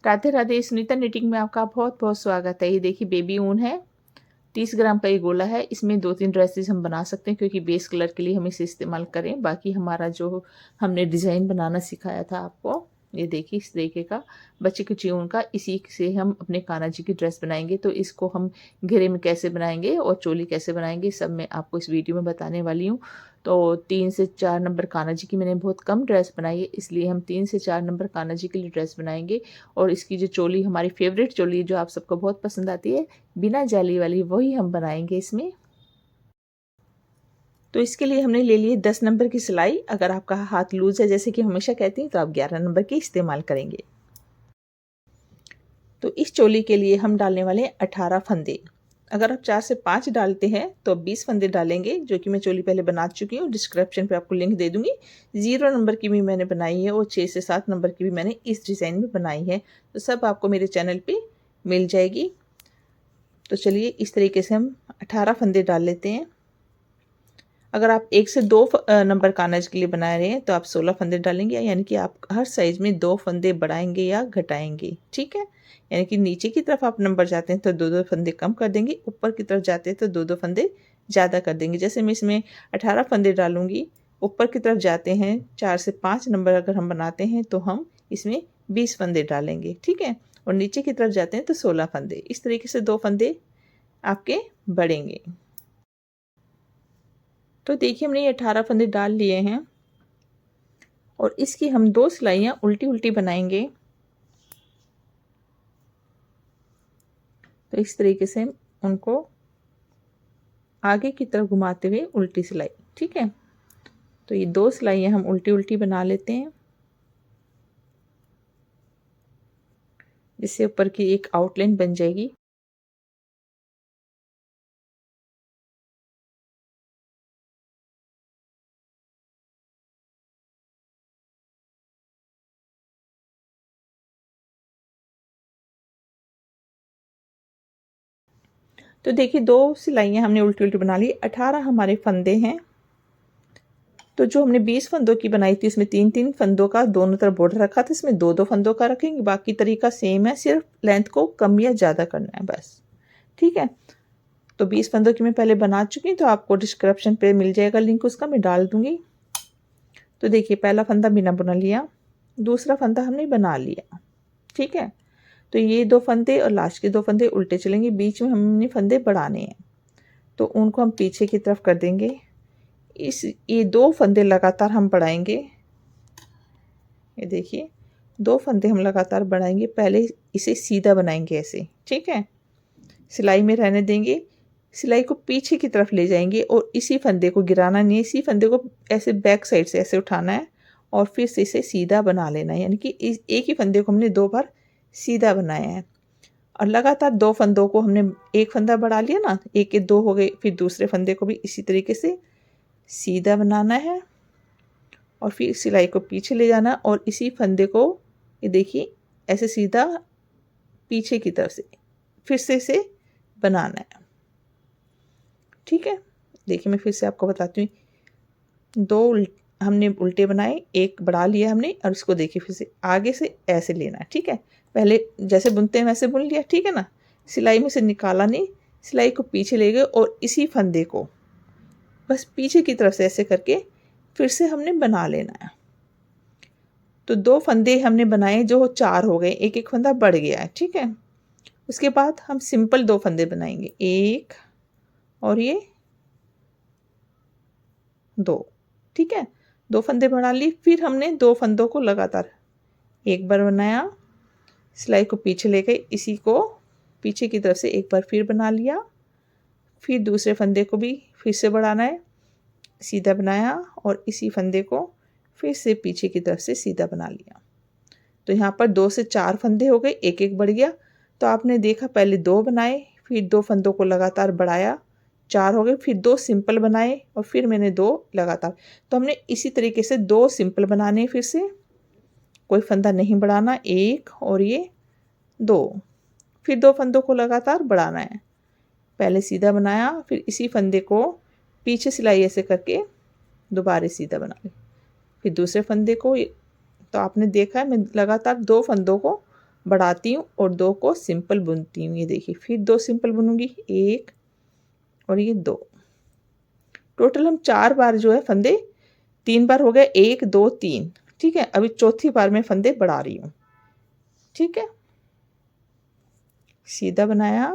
Radhe Radhe. Sunita knitting में आपका बहुत बहुत स्वागत है। ये देखिए बेबी ऊन है, 30 ग्राम का ये गोला है। इसमें 2-3 ड्रेसेस हम बना सकते हैं क्योंकि बेस कलर के लिए हम इसे इस्तेमाल करें। बाकी हमारा जो हमने डिज़ाइन बनाना सिखाया था आपको, ये देखिए इस तरीके का बच्चे के च्यून का, इसी से हम अपने कान्हा जी की ड्रेस बनाएंगे। तो इसको हम घेरे में कैसे बनाएंगे और चोली कैसे बनाएंगे सब मैं आपको इस वीडियो में बताने वाली हूँ। तो 3 से 4 नंबर कान्हा जी की मैंने बहुत कम ड्रेस बनाई है, इसलिए हम 3 से 4 नंबर कान्हा जी के लिए ड्रेस बनाएंगे। और इसकी जो चोली हमारी फेवरेट चोली जो आप सबको बहुत पसंद आती है बिना जाली वाली, वही हम बनाएंगे इसमें। तो इसके लिए हमने ले लिए 10 नंबर की सिलाई। अगर आपका हाथ लूज है जैसे कि हमेशा कहती हैं तो आप 11 नंबर की इस्तेमाल करेंगे। तो इस चोली के लिए हम डालने वाले हैं 18 फंदे। अगर आप 4 से 5 डालते हैं तो 20 फंदे डालेंगे, जो कि मैं चोली पहले बना चुकी हूँ। डिस्क्रिप्शन पे आपको लिंक दे दूंगी। 0 नंबर की भी मैंने बनाई है और 6 से 7 नंबर की भी मैंने इस डिज़ाइन में बनाई है। तो सब आपको मेरे चैनल पे मिल जाएगी। तो चलिए इस तरीके से हम 18 फंदे डाल लेते हैं। अगर आप 1 से 2 नंबर कानज के लिए बना रहे हैं तो आप 16 फंदे डालेंगे, यानी कि आप हर साइज में 2 फंदे बढ़ाएंगे या घटाएंगे। ठीक है, यानी कि नीचे की तरफ आप नंबर जाते हैं तो 2-2 फंदे कम कर देंगे, ऊपर की तरफ जाते हैं तो 2-2 फंदे ज़्यादा कर देंगे। जैसे मैं इसमें 18 फंदे डालूंगी, ऊपर की तरफ जाते हैं 4 से 5 नंबर अगर हम बनाते हैं तो हम इसमें 20 फंदे डालेंगे। ठीक है, और नीचे की तरफ जाते हैं तो 16 फंदे। इस तरीके से 2 फंदे आपके बढ़ेंगे। तो देखिए हमने ये 18 फंदे डाल लिए हैं और इसकी हम 2 सिलाइयाँ उल्टी उल्टी बनाएंगे। तो इस तरीके से उनको आगे की तरफ घुमाते हुए उल्टी सिलाई। ठीक है, तो ये 2 सिलाइयाँ हम उल्टी उल्टी बना लेते हैं, जिससे ऊपर की एक आउटलाइन बन जाएगी। तो देखिए 2 सिलाइयाँ हमने उल्टी उल्टी बना ली। 18 हमारे फंदे हैं। तो जो हमने 20 फंदों की बनाई थी इसमें 3-3 फंदों का दोनों तरफ बॉर्डर रखा था, इसमें 2-2 फंदों का रखेंगे। बाकी तरीका सेम है, सिर्फ लेंथ को कम या ज़्यादा करना है बस। ठीक है, तो 20 फंदों की मैं पहले बना चुकी हूँ, तो आपको डिस्क्रिप्शन पे मिल जाएगा लिंक, उसका मैं डाल दूंगी। तो देखिए पहला फंदा बिना बना लिया, दूसरा फंदा हमने बना लिया। ठीक है, तो ये 2 फंदे और लास्ट के 2 फंदे उल्टे चलेंगे, बीच में हमने फंदे बढ़ाने हैं। तो उनको हम पीछे की तरफ कर देंगे। ये 2 फंदे लगातार हम बढ़ाएंगे। ये देखिए 2 फंदे हम लगातार बढ़ाएंगे। पहले इसे सीधा बनाएंगे ऐसे। ठीक है, सिलाई में रहने देंगे, सिलाई को पीछे की तरफ ले जाएंगे और इसी फंदे को गिराना नहीं है, इसी फंदे को ऐसे बैक साइड से ऐसे उठाना है और फिर से इसे सीधा बना लेना है। यानी कि इस एक ही फंदे को हमने 2 बार सीधा बनाया है और लगातार 2 फंदों को हमने एक फंदा बढ़ा लिया ना, एक के 2 हो गए, फिर दूसरे फंदे को भी इसी तरीके से सीधा बनाना है और फिर सिलाई को पीछे ले जाना और इसी फंदे को ये देखिए ऐसे सीधा पीछे की तरफ से फिर से इसे बनाना है। ठीक है, देखिए मैं फिर से आपको बताती हूँ। 2 हमने उल्टे बनाए, एक बढ़ा लिया हमने और इसको देखिए फिर से आगे से ऐसे लेना है। ठीक है, पहले जैसे बुनते हैं वैसे बुन लिया। ठीक है ना, सिलाई में से निकाला नहीं, सिलाई को पीछे ले गए और इसी फंदे को बस पीछे की तरफ से ऐसे करके फिर से हमने बना लेना है। तो 2 फंदे हमने बनाए जो 4 हो गए, एक एक फंदा बढ़ गया है। ठीक है, उसके बाद हम सिंपल 2 फंदे बनाएंगे, 1 और ये 2। ठीक है, 2 फंदे बढ़ा ली, फिर हमने 2 फंदों को लगातार एक बार बनाया, सिलाई को पीछे ले गए, इसी को पीछे की तरफ से एक बार फिर बना लिया, फिर दूसरे फंदे को भी फिर से बढ़ाना है, सीधा बनाया और इसी फंदे को फिर से पीछे की तरफ से सीधा बना लिया। तो यहाँ पर 2 से 4 फंदे हो गए, एक एक बढ़ गया। तो आपने देखा पहले 2 बनाए, फिर 2 फंदों को लगातार बढ़ाया, 4 हो गए, फिर 2 सिंपल बनाए और फिर मैंने 2 लगातार। तो हमने इसी तरीके से 2 सिंपल बनाने, फिर से कोई फंदा नहीं बढ़ाना, 1 और ये 2, फिर 2 फंदों को लगातार बढ़ाना है। पहले सीधा बनाया, फिर इसी फंदे को पीछे सिलाई ऐसे करके दोबारा सीधा बना ली, फिर दूसरे फंदे को। तो आपने देखा है मैं लगातार 2 फंदों को बढ़ाती हूँ और 2 को सिंपल बुनती हूँ। ये देखिए, फिर 2 सिंपल बुनूंगी, 1 और ये 2। टोटल हम 4 बार जो है फंदे, 3 बार हो गए, 1 2 3। ठीक है, अभी चौथी बार मैं फंदे बढ़ा रही हूँ। ठीक है, सीधा बनाया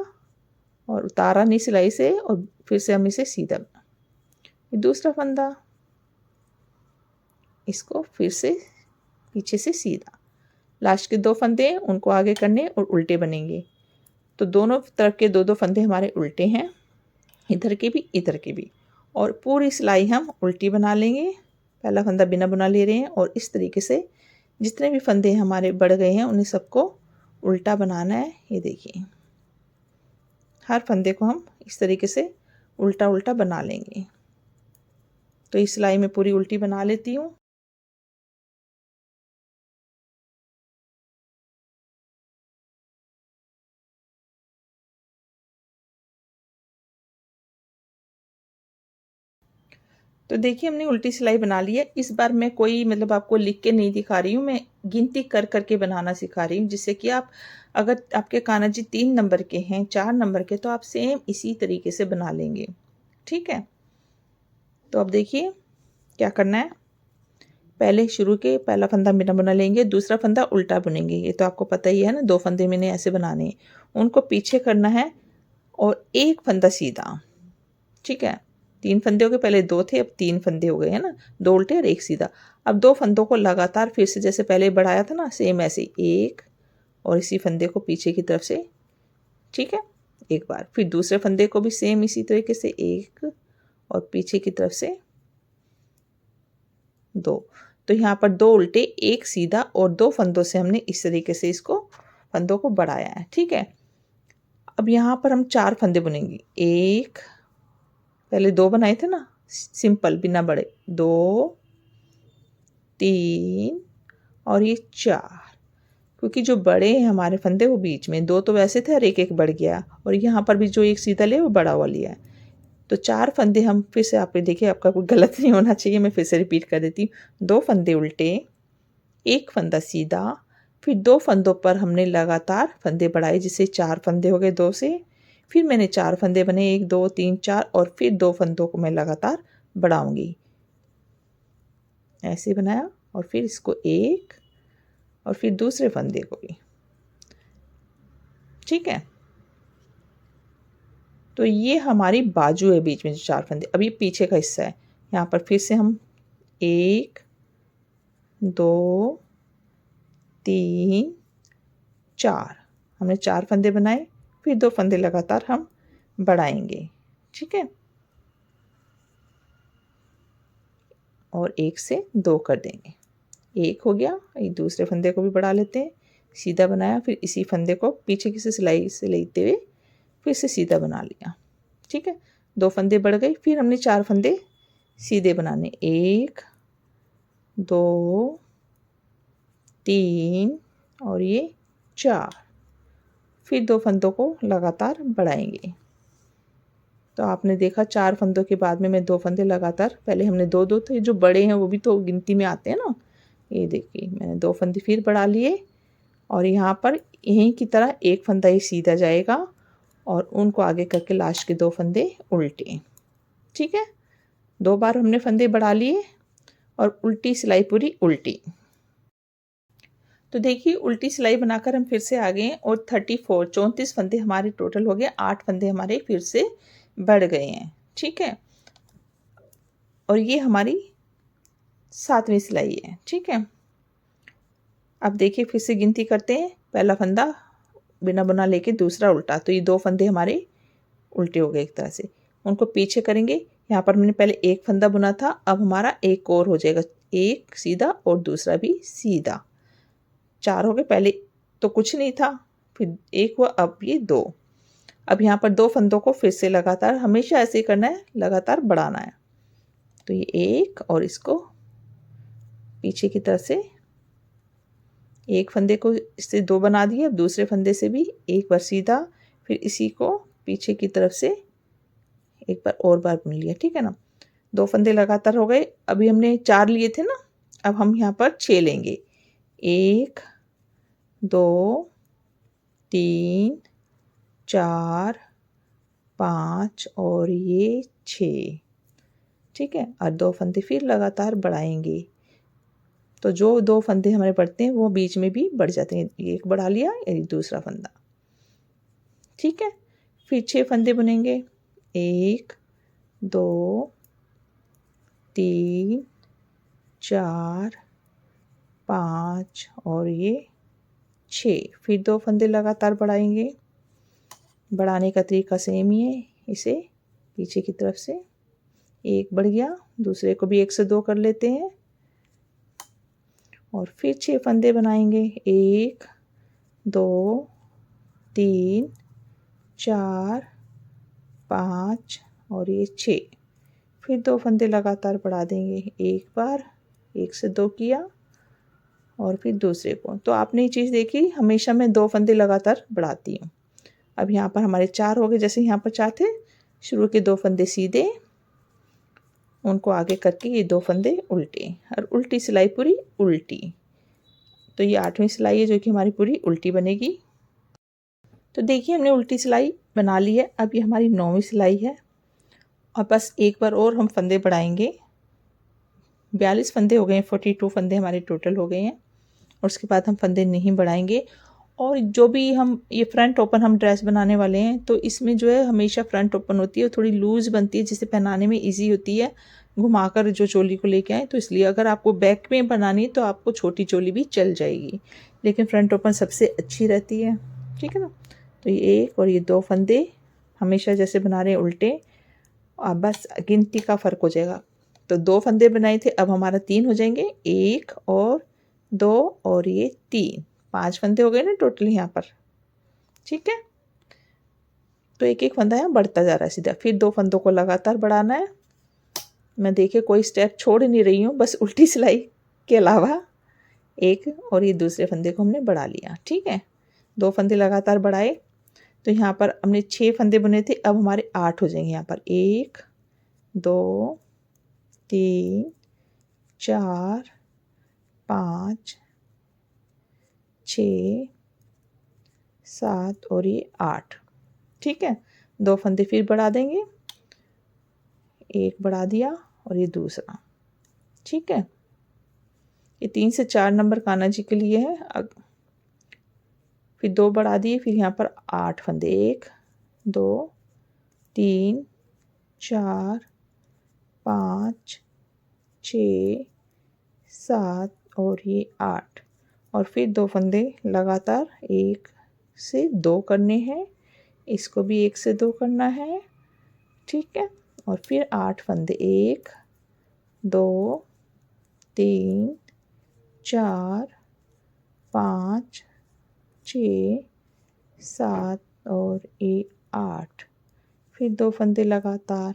और उतारा नहीं सिलाई से और फिर से हम इसे सीधा बना। ये दूसरा फंदा, इसको फिर से पीछे से सीधा। लास्ट के 2 फंदे उनको आगे करने और उल्टे बनेंगे। तो दोनों तरफ के 2-2 फंदे हमारे उल्टे हैं, इधर के भी इधर के भी, और पूरी सिलाई हम उल्टी बना लेंगे। पहला फंदा बिना बुना ले रहे हैं और इस तरीके से जितने भी फंदे हमारे बढ़ गए हैं उन्हें सबको उल्टा बनाना है। ये देखिए, हर फंदे को हम इस तरीके से उल्टा उल्टा बना लेंगे। तो इस सिलाई में पूरी उल्टी बना लेती हूँ। तो देखिए, हमने उल्टी सिलाई बना ली है। इस बार मैं कोई मतलब आपको लिख के नहीं दिखा रही हूँ, मैं गिनती कर करके बनाना सिखा रही हूँ, जिससे कि आप, अगर आपके कान्हा जी 3 नंबर के हैं, 4 नंबर के, तो आप सेम इसी तरीके से बना लेंगे। ठीक है, तो अब देखिए क्या करना है। पहले शुरू के पहला फंदा बिना बुना लेंगे, दूसरा फंदा उल्टा बुनेंगे। ये तो आपको पता ही है ना, 2 फंदे मैंने ऐसे बनाने हैं, उनको पीछे करना है और 1 फंदा सीधा। ठीक है, 3 फंदे हो गए, पहले 2 थे, अब 3 फंदे हो गए, है ना, 2 उल्टे और 1 सीधा। अब 2 फंदों को लगातार फिर से जैसे पहले बढ़ाया था ना, सेम ऐसे 1 और इसी फंदे को पीछे की तरफ से, ठीक है, एक बार, फिर दूसरे फंदे को भी सेम इसी तरीके से 1 और पीछे की तरफ से 2। तो यहाँ पर 2 उल्टे, 1 सीधा और 2 फंदों से हमने इस तरीके से इसको फंदों को बढ़ाया है। ठीक है, अब यहाँ पर हम 4 फंदे बुनेंगे। 1, पहले 2 बनाए थे ना सिंपल बिना बड़े, 2 3 और ये 4, क्योंकि जो बड़े हैं हमारे फंदे वो बीच में, 2 तो वैसे थे और 1-1 बढ़ गया, और यहाँ पर भी जो 1 सीधा लिया वो बड़ा हुआ लिया है। तो 4 फंदे हम फिर से, आप देखिए आपका कोई गलत नहीं होना चाहिए, मैं फिर से रिपीट कर देती हूँ। 2 फंदे उल्टे, 1 फंदा सीधा, फिर 2 फंदों पर हमने लगातार फंदे बढ़ाए, जिससे 4 फंदे हो गए 2 से। फिर मैंने 4 फंदे बने, 1 2 3 4, और फिर 2 फंदों को मैं लगातार बढ़ाऊंगी। ऐसे बनाया और फिर इसको 1 और फिर दूसरे फंदे को भी। ठीक है, तो ये हमारी बाजू है, बीच में जो 4 फंदे। अब ये पीछे का हिस्सा है, यहाँ पर फिर से हम 1 2 3 4, हमने 4 फंदे बनाए, फिर 2 फंदे लगातार हम बढ़ाएंगे। ठीक है, और 1 से 2 कर देंगे, 1 हो गया। एक दूसरे फंदे को भी बढ़ा लेते हैं, सीधा बनाया, फिर इसी फंदे को पीछे की सिलाई से लेते हुए फिर से सीधा बना लिया। ठीक है, 2 फंदे बढ़ गए, फिर हमने 4 फंदे सीधे बनाने, 1 2 3 और ये 4, फिर 2 फंदों को लगातार बढ़ाएंगे। तो आपने देखा 4 फंदों के बाद में मैं 2 फंदे लगातार, पहले हमने 2-2 थे, जो बड़े हैं वो भी तो गिनती में आते हैं ना। ये देखिए, मैंने 2 फंदे फिर बढ़ा लिए और यहाँ पर यहीं की तरह 1 फंदा ही सीधा जाएगा और उनको आगे करके लास्ट के 2 फंदे उल्टे। ठीक है, 2 बार हमने फंदे बढ़ा लिए और उल्टी सिलाई पूरी उल्टी। तो देखिए, उल्टी सिलाई बनाकर हम फिर से आ गए हैं और 34 फंदे हमारे टोटल हो गए, 8 फंदे हमारे फिर से बढ़ गए हैं। ठीक है, और ये हमारी 7वीं सिलाई है। ठीक है, अब देखिए फिर से गिनती करते हैं। पहला फंदा बिना बुना लेके दूसरा उल्टा, तो ये 2 फंदे हमारे उल्टे हो गए एक तरह से, उनको पीछे करेंगे। यहाँ पर हमने पहले 1 फंदा बुना था, अब हमारा एक और हो जाएगा, 1 सीधा और दूसरा भी सीधा। 4 हो गए, पहले तो कुछ नहीं था, फिर 1 हुआ, अब ये 2। अब यहाँ पर 2 फंदों को फिर से लगातार हमेशा ऐसे ही करना है, लगातार बढ़ाना है। तो ये 1 और इसको पीछे की तरफ से 1 फंदे को इससे 2 बना दिए, अब दूसरे फंदे से भी एक बार सीधा, फिर इसी को पीछे की तरफ से एक बार और बार बुन लिया। ठीक है ना, 2 फंदे लगातार हो गए। अभी हमने 4 लिए थे ना, अब हम यहाँ पर 6 लेंगे, 1 2 3 4 5 और ये 6। ठीक है, और 2 फंदे फिर लगातार बढ़ाएंगे। तो जो 2 फंदे हमारे बढ़ते हैं वो बीच में भी बढ़ जाते हैं। एक बढ़ा लिया, एक दूसरा फंदा। ठीक है, फिर 6 फंदे बुनेंगे। 1 2 3 4 5 और ये 6। फिर 2 फंदे लगातार बढ़ाएंगे। बढ़ाने का तरीका सेम ही है। इसे पीछे की तरफ से एक बढ़ गया, दूसरे को भी 1 से 2 कर लेते हैं और फिर 6 फंदे बनाएंगे। 1 2 3 4 5 और ये 6। फिर 2 फंदे लगातार बढ़ा देंगे। एक बार 1 से 2 किया और फिर दूसरे को। तो आपने ये चीज़ देखी, हमेशा मैं 2 फंदे लगातार बढ़ाती हूँ। अब यहाँ पर हमारे 4 हो गए। जैसे यहाँ पर 4 थे, शुरू के 2 फंदे सीधे, उनको आगे करके ये 2 फंदे उल्टे और उल्टी सिलाई पूरी उल्टी। तो ये 8वीं सिलाई है जो कि हमारी पूरी उल्टी बनेगी। तो देखिए हमने उल्टी सिलाई बना ली है। अब ये हमारी 9वीं सिलाई है और बस एक बार और हम फंदे बढ़ाएंगे। 42 फंदे हो गए हैं, 42 फंदे हमारे टोटल हो गए हैं और उसके बाद हम फंदे नहीं बढ़ाएंगे। और जो भी हम ये फ्रंट ओपन हम ड्रेस बनाने वाले हैं तो इसमें जो है हमेशा फ्रंट ओपन होती है, थोड़ी लूज़ बनती है जिससे पहनाने में इजी होती है घुमाकर जो चोली को लेके आए। तो इसलिए अगर आपको बैक में बनानी है तो आपको छोटी चोली भी चल जाएगी, लेकिन फ्रंट ओपन सबसे अच्छी रहती है। ठीक है ना। तो ये 1 और ये 2 फंदे हमेशा जैसे बना रहे हैं उल्टे, अब बस गिनती का फ़र्क हो जाएगा। तो 2 फंदे बनाए थे, अब हमारा 3 हो जाएंगे। 1 और 2 और ये 3, 5 फंदे हो गए ना टोटल यहाँ पर। ठीक है, तो एक एक फंदा यहाँ बढ़ता जा रहा है सीधा। फिर 2 फंदों को लगातार बढ़ाना है। मैं देखिए कोई स्टेप छोड़ नहीं रही हूँ, बस उल्टी सिलाई के अलावा। एक और ये दूसरे फंदे को हमने बढ़ा लिया। ठीक है, 2 फंदे लगातार बढ़ाए। तो यहाँ पर हमने 6 फंदे बुने थे, अब हमारे 8 हो जाएंगे यहाँ पर। 1 2 3 4 5 6 7 और ये 8। ठीक है, 2 फंदे फिर बढ़ा देंगे। एक बढ़ा दिया और ये दूसरा। ठीक है, ये 3 से 4 नंबर कान्हा जी के लिए है। फिर 2 बढ़ा दिए, फिर यहाँ पर 8 फंदे। 1 2 3 4 5 6 7 और ये 8 और फिर 2 फंदे लगातार 1 से 2 करने हैं। इसको भी 1 से 2 करना है। ठीक है, और फिर 8 फंदे। 1 2 3 4 5 6 7 और ये 8। फिर 2 फंदे लगातार।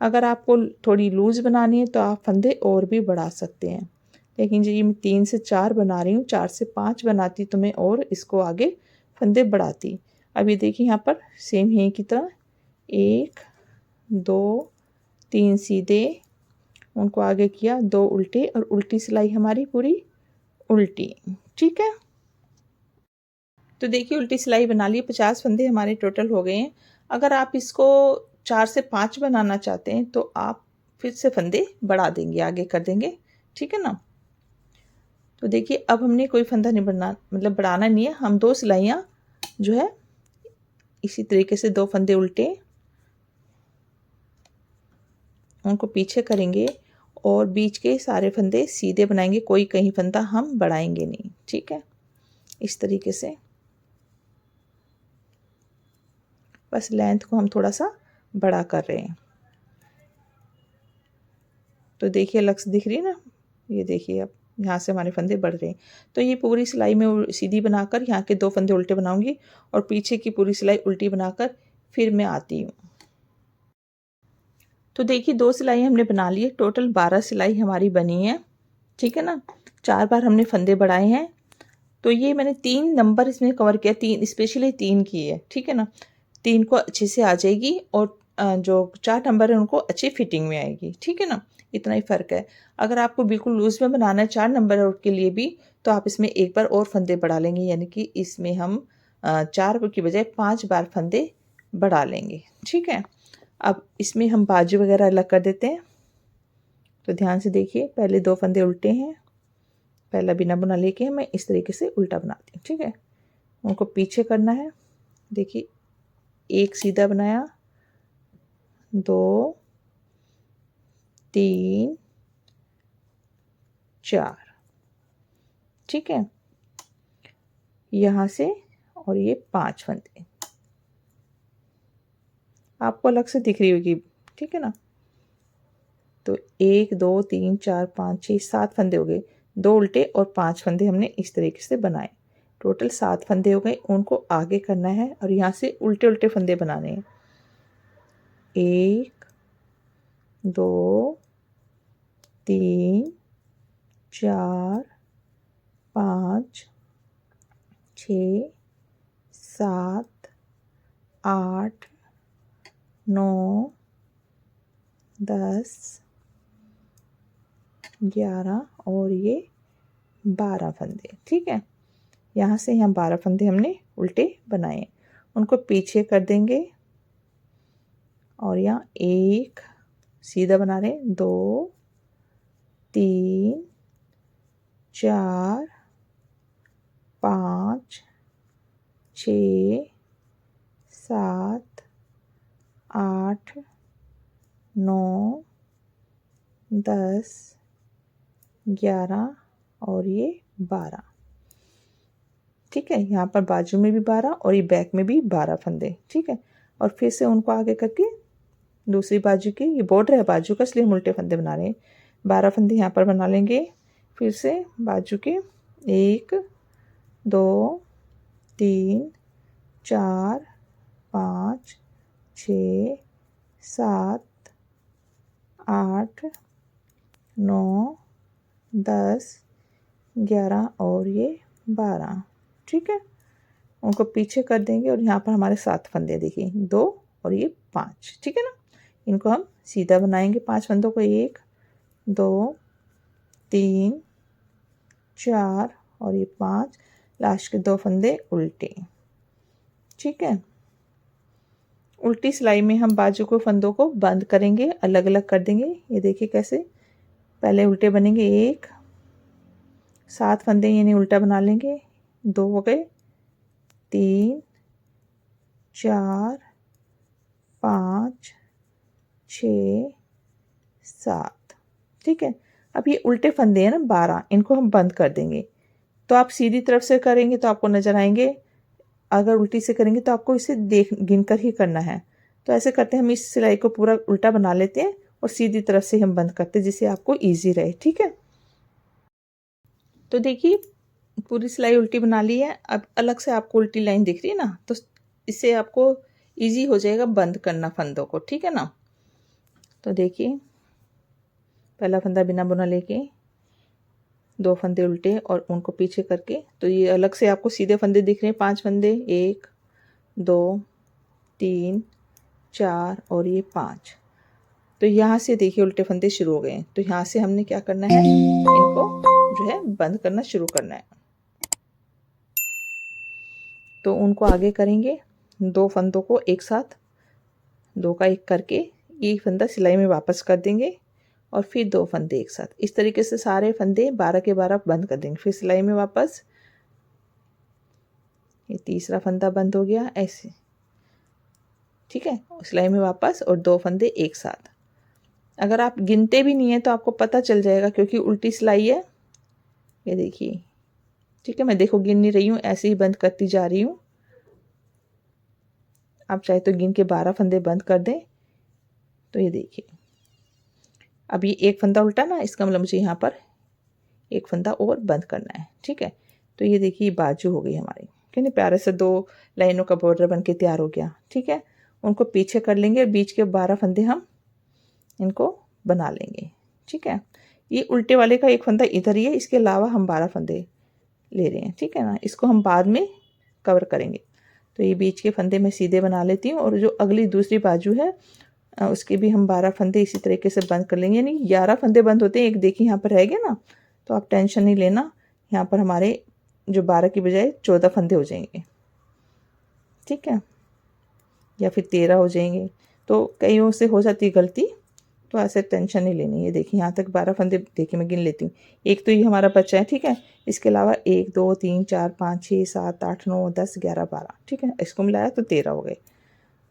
अगर आपको थोड़ी लूज़ बनानी है तो आप फंदे और भी बढ़ा सकते हैं, लेकिन जी मैं 3 से 4 बना रही हूँ। 4 से 5 बनाती तो मैं और इसको आगे फंदे बढ़ाती। अब ये देखिए यहाँ पर सेम है की तरह 1 2 3 सीधे, उनको आगे किया, 2 उल्टे और उल्टी सिलाई हमारी पूरी उल्टी। ठीक है, तो देखिए उल्टी सिलाई बना ली। 50 फंदे हमारे टोटल हो गए हैं। अगर आप इसको 4 से 5 बनाना चाहते हैं तो आप फिर से फंदे बढ़ा देंगे, आगे कर देंगे। ठीक है ना। तो देखिए अब हमने कोई फंदा नहीं बढ़ना, मतलब बढ़ाना नहीं है। हम 2 सिलाइयाँ जो है इसी तरीके से 2 फंदे उल्टे, उनको पीछे करेंगे और बीच के सारे फंदे सीधे बनाएंगे। कोई कहीं फंदा हम बढ़ाएंगे नहीं। ठीक है, इस तरीके से बस लेंथ को हम थोड़ा सा बड़ा कर रहे हैं। तो देखिए लक्स दिख रही है ना, ये देखिए अब यहाँ से हमारे फंदे बढ़ रहे हैं। तो ये पूरी सिलाई में सीधी बनाकर यहाँ के 2 फंदे उल्टे बनाऊंगी और पीछे की पूरी सिलाई उल्टी बनाकर फिर मैं आती हूँ। तो देखिए 2 सिलाई हमने बना ली है, टोटल 12 सिलाई हमारी बनी है। ठीक है ना, 4 बार हमने फंदे बढ़ाए हैं। तो ये मैंने 3 नंबर इसमें कवर किया, 3 स्पेशली 3 की है। ठीक है ना, 3 को अच्छे से आ जाएगी और जो 4 नंबर है उनको अच्छी फिटिंग में आएगी। ठीक है ना, इतना ही फ़र्क है। अगर आपको बिल्कुल लूज़ में बनाना है 4 नंबर के लिए भी तो आप इसमें एक बार और फंदे बढ़ा लेंगे, यानी कि इसमें हम 4 की बजाय 5 बार फंदे बढ़ा लेंगे। ठीक है, अब इसमें हम बाजू वगैरह अलग कर देते हैं। तो ध्यान से देखिए, पहले 2 फंदे उल्टे हैं, पहला बिना बुना लेके मैं इस तरीके से उल्टा बनाती हूँ। ठीक है, उनको पीछे करना है। देखिए, एक सीधा बनाया, 2 3 4। ठीक है, यहाँ से और ये 5 फंदे आपको अलग से दिख रही होगी। ठीक है ना, तो 1 2 3 4 5 6 7 फंदे हो गए, 2 उल्टे और 5 फंदे हमने इस तरीके से बनाए। टोटल 7 फंदे हो गए, उनको आगे करना है और यहाँ से उल्टे उल्टे फंदे बनाने हैं। 1 2 3 4 5 6 7 8 9 10 11 और ये 12 फंदे। ठीक है, यहाँ से यहाँ 12 फंदे हमने उल्टे बनाए, उनको पीछे कर देंगे और यहाँ 1 सीधा बना रहे, 2 3 4 5 6 7 8 9 10 11 और ये 12। ठीक है, यहाँ पर बाजू में भी 12 और ये बैक में भी 12 फंदे। ठीक है, और फिर से उनको आगे करके दूसरी बाजू की, ये बॉर्डर है बाजू का इसलिए हम उल्टे फंदे बना रहे हैं। 12 फंदे यहाँ पर बना लेंगे। फिर से बाजू के 1 2 3 4 5 6 7 8 9 10 11 और ये 12। ठीक है, उनको पीछे कर देंगे और यहाँ पर हमारे 7 फंदे देखिए, 2 और ये 5। ठीक है ना, इनको हम सीधा बनाएंगे 5 फंदों को, 1 2 3 4 और ये 5, लास्ट के 2 फंदे उल्टे। ठीक है, उल्टी सिलाई में हम बाजू को फंदों को बंद करेंगे, अलग अलग कर देंगे। ये देखिए कैसे, पहले उल्टे बनेंगे, 1 7 फंदे यानी उल्टा बना लेंगे, 2 हो गए, 3 4 5 6 7। ठीक है, अब ये उल्टे फंदे हैं ना 12, इनको हम बंद कर देंगे। तो आप सीधी तरफ से करेंगे तो आपको नजर आएंगे, अगर उल्टी से करेंगे तो आपको इसे देख गिन कर ही करना है। तो ऐसे करते हैं, हम इस सिलाई को पूरा उल्टा बना लेते हैं और सीधी तरफ से हम बंद करते हैं जिससे आपको ईजी रहे। ठीक है, तो देखिए पूरी सिलाई उल्टी बना ली है। अब अलग से आपको उल्टी लाइन दिख रही है ना, तो इससे आपको इजी हो जाएगा बंद करना फंदों को। ठीक है ना, तो देखिए पहला फंदा बिना बुना लेके 2 फंदे उल्टे और उनको पीछे करके, तो ये अलग से आपको सीधे फंदे दिख रहे हैं, 5 फंदे, 1 2 3 4 और ये 5। तो यहाँ से देखिए उल्टे फंदे शुरू हो गए हैं, तो यहाँ से हमने क्या करना है, इनको जो है बंद करना शुरू करना है। तो उनको आगे करेंगे, 2 फंदों को एक साथ 2 का 1 करके एक फंदा सिलाई में वापस कर देंगे और फिर 2 फंदे एक साथ, इस तरीके से सारे फंदे 12 के 12 बंद कर देंगे। फिर सिलाई में वापस, ये तीसरा फंदा बंद हो गया ऐसे। ठीक है, सिलाई में वापस और 2 फंदे एक साथ। अगर आप गिनते भी नहीं है तो आपको पता चल जाएगा क्योंकि उल्टी सिलाई है। ये देखिए, ठीक है, मैं देखो गिन नहीं रही हूँ, ऐसे ही बंद करती जा रही हूँ। आप चाहे तो गिन के 12 फंदे बंद कर दें। तो ये देखिए, अब ये एक फंदा उल्टा ना, इसका मतलब मुझे यहाँ पर एक फंदा और बंद करना है। ठीक है, तो ये देखिए बाजू हो गई हमारी, कितने प्यारे से 2 लाइनों का बॉर्डर बन के तैयार हो गया। ठीक है, उनको पीछे कर लेंगे और बीच के 12 फंदे हम इनको बना लेंगे। ठीक है, ये उल्टे वाले का एक फंदा इधर ही है, इसके अलावा हम 12 फंदे ले रहे हैं। ठीक है ना, इसको हम बाद में कवर करेंगे। तो ये बीच के फंदे मैं सीधे बना लेती हूँ और जो अगली दूसरी बाजू है उसके भी हम 12 फंदे इसी तरीके से बंद कर लेंगे, यानी 11 फंदे बंद होते हैं। एक देखिए यहाँ पर रह गया ना, तो आप टेंशन नहीं लेना, यहाँ पर हमारे जो 12 की बजाय 14 फंदे हो जाएंगे। ठीक है, या फिर 13 हो जाएंगे। तो कईयों से हो जाती है गलती, तो ऐसे टेंशन नहीं लेनी है। देखिए यहाँ तक 12 फंदे, देखिए मैं गिन लेती हूँ। एक तो ये हमारा बच्चा है, ठीक है। इसके अलावा 1 2 3 4 5 6 7 8 9 10 11 12, ठीक है। इसको मिलाया तो 13 हो गए।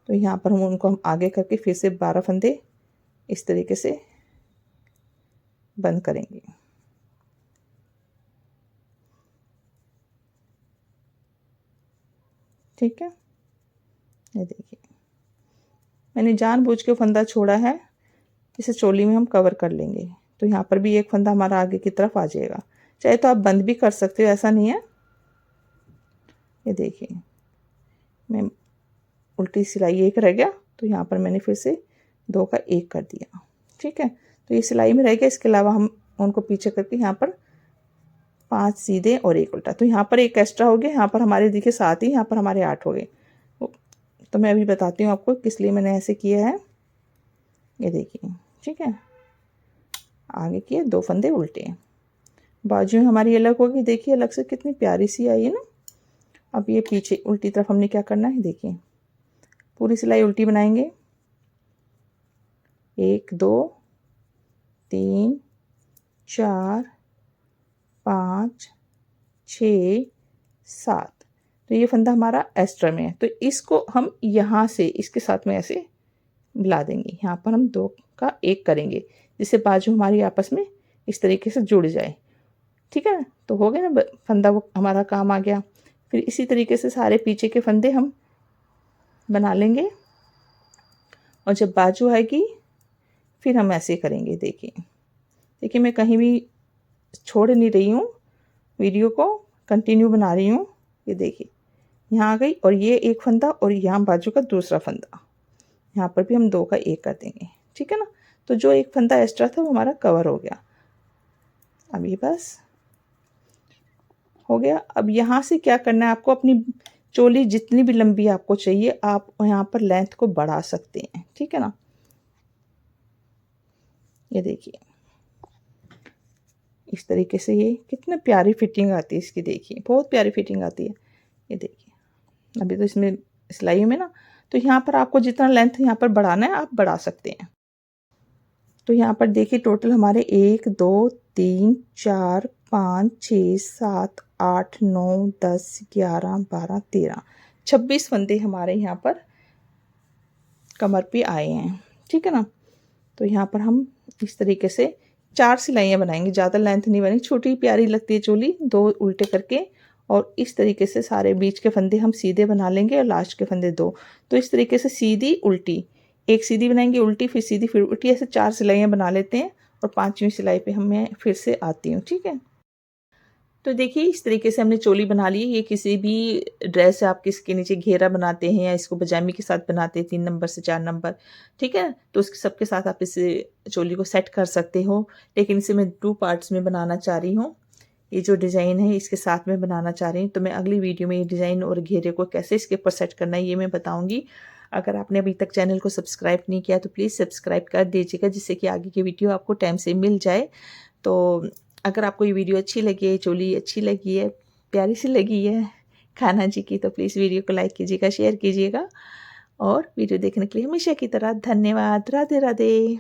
तो यहाँ पर हम आगे करके फिर से 12 फंदे इस तरीके से बंद करेंगे। ठीक है, ये देखिए मैंने जानबूझ के फंदा छोड़ा है, इसे चोली में हम कवर कर लेंगे। तो यहाँ पर भी एक फंदा हमारा आगे की तरफ आ जाएगा। चाहे तो आप बंद भी कर सकते हो, ऐसा नहीं है। ये देखिए मैं उल्टी सिलाई एक रह गया, तो यहाँ पर मैंने फिर से 2 का 1 कर दिया। ठीक है, तो ये सिलाई में रह गया। इसके अलावा हम उनको पीछे करके यहाँ पर 5 सीधे और 1 उल्टा, तो यहाँ पर 1 एक्स्ट्रा हो गया। यहाँ पर हमारे देखिए 7 ही, यहाँ पर हमारे 8 हो गए। तो मैं अभी बताती हूँ आपको किस लिए मैंने ऐसे किया है। ये देखिए, ठीक है, आगे किए 2 फंदे उल्टे, बाजू हमारी अलग होगी। देखिए अलग से कितनी प्यारी सी आई है ना। अब ये पीछे उल्टी तरफ हमने क्या करना है, देखिए पूरी सिलाई उल्टी बनाएंगे। 1 2 3 4 5 6 7, तो ये फंदा हमारा एक्स्ट्रा में है। तो इसको हम यहाँ से इसके साथ में ऐसे मिला देंगे। यहाँ पर हम 2 का 1 करेंगे, जिससे बाजू हमारी आपस में इस तरीके से जुड़ जाए। ठीक है, तो हो गया ना फंदा, वो हमारा काम आ गया। फिर इसी तरीके से सारे पीछे के फंदे हम बना लेंगे, और जब बाजू आएगी फिर हम ऐसे करेंगे। देखिए मैं कहीं भी छोड़ नहीं रही हूँ, वीडियो को कंटिन्यू बना रही हूँ। ये देखिए यहाँ आ गई, और ये एक फंदा और यहाँ बाजू का दूसरा फंदा, यहाँ पर भी हम 2 का 1 कर देंगे। ठीक है ना, तो जो एक फंदा एक्स्ट्रा था वो हमारा कवर हो गया। अब ये बस हो गया। अब यहाँ से क्या करना है आपको, अपनी चोली जितनी भी लंबी आपको चाहिए आप यहाँ पर लेंथ को बढ़ा सकते हैं। ठीक है ना, ये देखिए इस तरीके से, ये कितनी प्यारी फिटिंग आती है इसकी। देखिए बहुत प्यारी फिटिंग आती है। ये देखिए अभी तो इसमें सिलाई में ना, तो यहाँ पर आपको जितना लेंथ यहाँ पर बढ़ाना है आप बढ़ा सकते हैं। तो यहाँ पर देखिए टोटल हमारे 1 2 3 4 5 6 7 8 9 10 11 12 13 26 फंदे हमारे यहाँ पर कमर पे आए हैं। ठीक है ना, तो यहाँ पर हम इस तरीके से 4 सिलाइयाँ बनाएंगे। ज़्यादा लेंथ नहीं बनी, छोटी प्यारी लगती है चोली। 2 उल्टे करके और इस तरीके से सारे बीच के फंदे हम सीधे बना लेंगे, और लास्ट के फंदे 2। तो इस तरीके से सीधी उल्टी, एक सीधी बनाएंगे, उल्टी, फिर सीधी, फिर उल्टी, ऐसे 4 सिलाइयाँ बना लेते हैं। और 5वीं सिलाई पे मैं फिर से आती हूँ। ठीक है, तो देखिए इस तरीके से हमने चोली बना ली। ये किसी भी ड्रेस आप किसके नीचे घेरा बनाते हैं, या इसको पजामी के साथ बनाते हैं 3 नंबर से 4 नंबर। ठीक है, तो उसके सबके साथ आप इस चोली को सेट कर सकते हो। लेकिन इसे मैं 2 पार्ट्स में बनाना चाह रही हूँ। ये जो डिज़ाइन है इसके साथ में बनाना चाह रही हूँ। तो मैं अगली वीडियो में ये डिज़ाइन और घेरे को कैसे इसके ऊपर सेट करना है ये मैं बताऊँगी। अगर आपने अभी तक चैनल को सब्सक्राइब नहीं किया तो प्लीज़ सब्सक्राइब कर दीजिएगा, जिससे कि आगे की वीडियो आपको टाइम से मिल जाए। तो अगर आपको ये वीडियो अच्छी लगी है, चोली अच्छी लगी है, प्यारी सी लगी है खाना जी की, तो प्लीज़ वीडियो को लाइक कीजिएगा, शेयर कीजिएगा। और वीडियो देखने के लिए हमेशा की तरह धन्यवाद। राधे राधे।